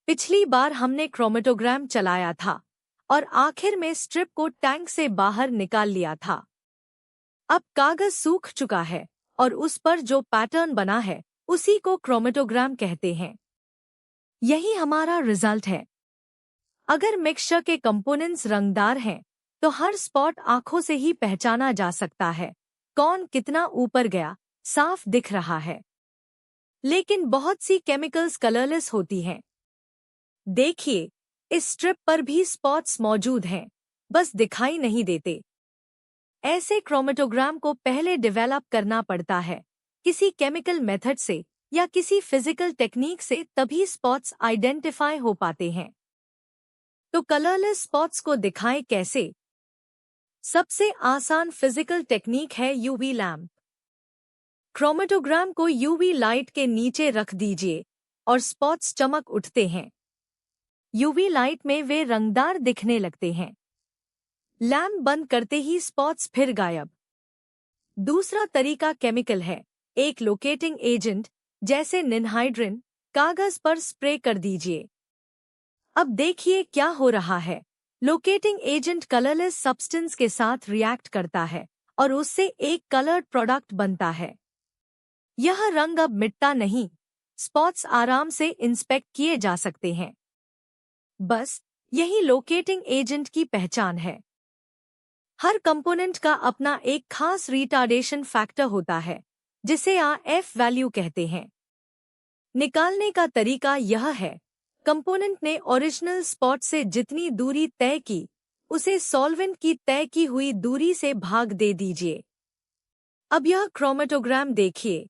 पिछली बार हमने क्रोमेटोग्राम चलाया था और आखिर में स्ट्रिप को टैंक से बाहर निकाल लिया था। अब कागज सूख चुका है और उस पर जो पैटर्न बना है उसी को क्रोमेटोग्राम कहते हैं। यही हमारा रिजल्ट है। अगर मिक्सचर के कंपोनेंट्स रंगदार हैं तो हर स्पॉट आंखों से ही पहचाना जा सकता है। कौन कितना ऊपर गया साफ दिख रहा है। लेकिन बहुत सी केमिकल्स कलरलेस होती हैं। देखिए, इस स्ट्रिप पर भी स्पॉट्स मौजूद हैं, बस दिखाई नहीं देते। ऐसे क्रोमेटोग्राम को पहले डेवलप करना पड़ता है, किसी केमिकल मेथड से या किसी फिजिकल टेक्निक से, तभी स्पॉट्स आइडेंटिफाई हो पाते हैं। तो कलरलेस स्पॉट्स को दिखाएं कैसे? सबसे आसान फिजिकल टेक्निक है यूवी लैंप। क्रोमेटोग्राम को यूवी लाइट के नीचे रख दीजिए और स्पॉट्स चमक उठते हैं। यूवी लाइट में वे रंगदार दिखने लगते हैं। लैंप बंद करते ही स्पॉट्स फिर गायब। दूसरा तरीका केमिकल है। एक लोकेटिंग एजेंट जैसे निनहाइड्रिन कागज पर स्प्रे कर दीजिए। अब देखिए क्या हो रहा है। लोकेटिंग एजेंट कलरलेस सब्सटेंस के साथ रिएक्ट करता है और उससे एक कलर्ड प्रोडक्ट बनता है। यह रंग अब मिटता नहीं। स्पॉट्स आराम से इंस्पेक्ट किए जा सकते हैं। बस यही लोकेटिंग एजेंट की पहचान है। हर कंपोनेंट का अपना एक खास रिटार्डेशन फैक्टर होता है, जिसे आरएफ वैल्यू कहते हैं। निकालने का तरीका यह है, कंपोनेंट ने ओरिजिनल स्पॉट से जितनी दूरी तय की, उसे सॉल्वेंट की तय की हुई दूरी से भाग दे दीजिए। अब यह क्रोमेटोग्राम देखिए।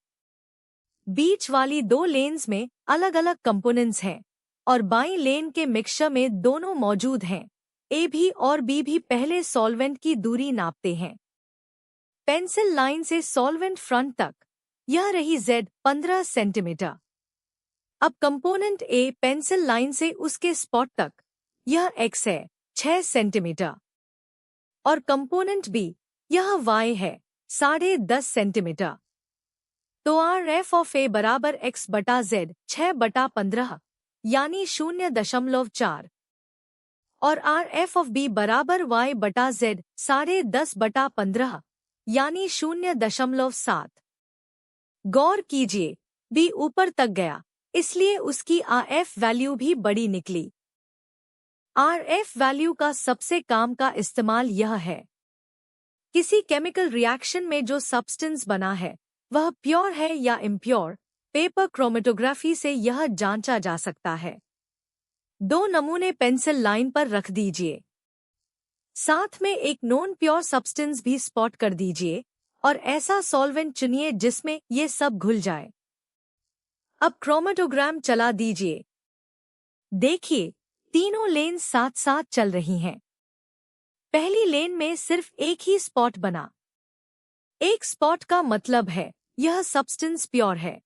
बीच वाली दो लेन्स में अलग अलग कंपोनेंट्स हैं और बाईं लेन के मिक्सचर में दोनों मौजूद हैं। ए भी और बी भी पहले सॉल्वेंट की दूरी नापते हैं। पेंसिल लाइन से सॉल्वेंट फ्रंट तक यह रही Z 15 सेंटीमीटर। अब कंपोनेंट ए पेंसिल लाइन से उसके स्पॉट तक यह X है 6 सेंटीमीटर और कंपोनेंट बी यह Y है 10.5 सेंटीमीटर। तो RF ऑफ A बराबर X बटा Z 6/15 यानी 0.4 और RF ऑफ B बराबर Y बटा Z 10.5/15 यानी 0.7। गौर कीजिए, B ऊपर तक गया, इसलिए उसकी RF वैल्यू भी बड़ी निकली। RF वैल्यू का सबसे काम का इस्तेमाल यह है, किसी केमिकल रिएक्शन में जो सब्सटेंस बना है वह प्योर है या इम्प्योर। पेपर क्रोमेटोग्राफी से यह जांचा जा सकता है। दो नमूने पेंसिल लाइन पर रख दीजिए। साथ में एक नॉन प्योर सब्सटेंस भी स्पॉट कर दीजिए और ऐसा सॉल्वेंट चुनिए जिसमें ये सब घुल जाए। अब क्रोमेटोग्राम चला दीजिए। देखिए, तीनों लेन साथ साथ चल रही हैं। पहली लेन में सिर्फ एक ही स्पॉट बना। एक स्पॉट का मतलब है यह सब्सटेंस प्योर है।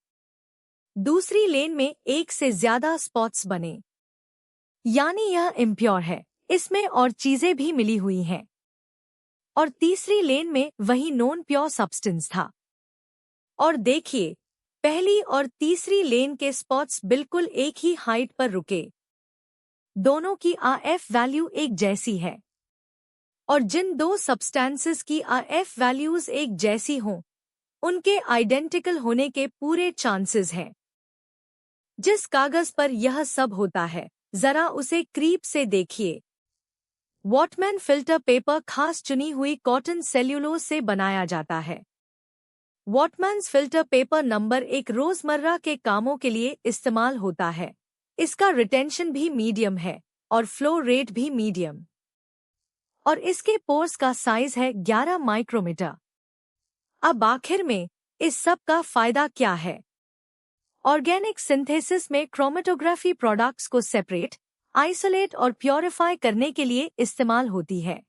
दूसरी लेन में एक से ज्यादा स्पॉट्स बने, यानी यह इम्प्योर है, इसमें और चीजें भी मिली हुई हैं। और तीसरी लेन में वही नॉन प्योर सब्सटेंस था। और देखिए, पहली और तीसरी लेन के स्पॉट्स बिल्कुल एक ही हाइट पर रुके। दोनों की RF वैल्यू एक जैसी है और जिन दो सब्सटेंसेस की RF वैल्यूज एक जैसी हों, उनके आइडेंटिकल होने के पूरे चांसेस हैं। जिस कागज पर यह सब होता है, जरा उसे क्रीप से देखिए। वॉटमैन फिल्टर पेपर खास चुनी हुई कॉटन सेल्यूलोज से बनाया जाता है। वॉटमैन्स फिल्टर पेपर नंबर 1 रोजमर्रा के कामों के लिए इस्तेमाल होता है। इसका रिटेंशन भी मीडियम है और फ्लो रेट भी मीडियम। और इसके पोर्स का साइज है 11 माइक्रोमीटर। अब आखिर में इस सब का फायदा क्या है? ऑर्गेनिक सिंथेसिस में क्रोमेटोग्राफी प्रोडक्ट्स को सेपरेट, आइसोलेट और प्योरीफाई करने के लिए इस्तेमाल होती है।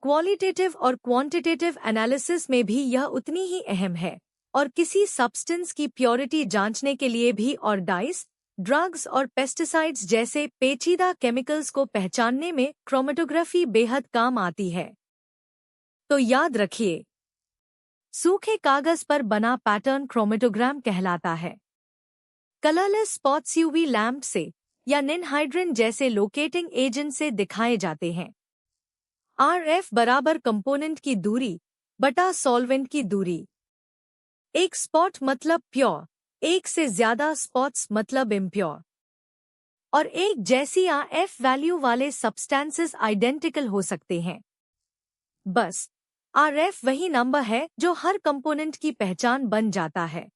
क्वालिटेटिव और क्वांटिटेटिव एनालिसिस में भी यह उतनी ही अहम है और किसी सब्सटेंस की प्योरिटी जांचने के लिए भी और डाइस, ड्रग्स और पेस्टिसाइड्स जैसे पेचीदा केमिकल्स को पहचानने में क्रोमेटोग्राफी बेहद काम आती है। तो याद रखिए, सूखे कागज पर बना पैटर्न क्रोमेटोग्राम कहलाता है। कलरलेस स्पॉट्स यूवी लैंप से या निनहाइड्रिन जैसे लोकेटिंग एजेंट से दिखाए जाते हैं। RF बराबर कंपोनेंट की दूरी बटा सॉल्वेंट की दूरी। एक स्पॉट मतलब प्योर, एक से ज्यादा स्पॉट्स मतलब इम्प्योर। और एक जैसी RF वैल्यू वाले सब्सटेंसेस आइडेंटिकल हो सकते हैं। बस RF वही नंबर है जो हर कंपोनेंट की पहचान बन जाता है।